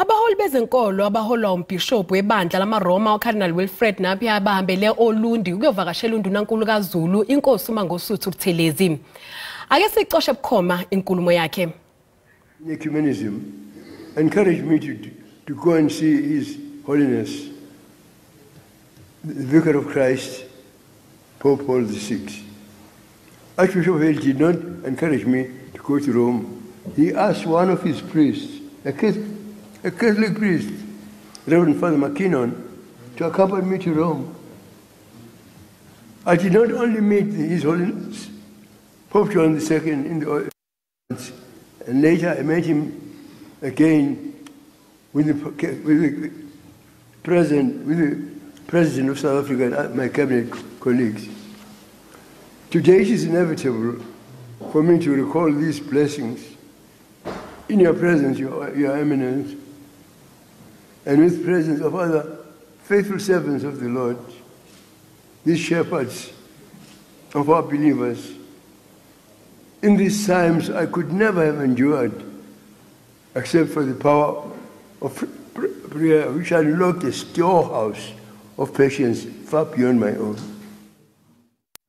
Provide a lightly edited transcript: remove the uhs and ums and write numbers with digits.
Abaholi bezenkolo abaholwa umbhishobhi webandla lama Roma uCardinal uWilfred Napier bahambele oLundi ukuyovakashela uNdunankulu kaZulu iNkosi uMangosuthu Buthelezi. Ake siyicoshe bukhoma inkumo yakhe. Ecumenism encouraged me to go and see His Holiness, the Vicar of Christ, Pope Paul VI. Archbishop Abaholi did not encourage me to go to Rome. He asked one of his priests, a Catholic priest, Reverend Father McKinnon, to accompany me to Rome. I did not only meet His Holiness, Pope John II in the and later I met him again with the President of South Africa and my cabinet colleagues. Today it is inevitable for me to recall these blessings in your presence, your Eminence, and with the presence of other faithful servants of the Lord, these shepherds of our believers. In these times I could never have endured except for the power of prayer, which unlocked a storehouse of patience far beyond my own.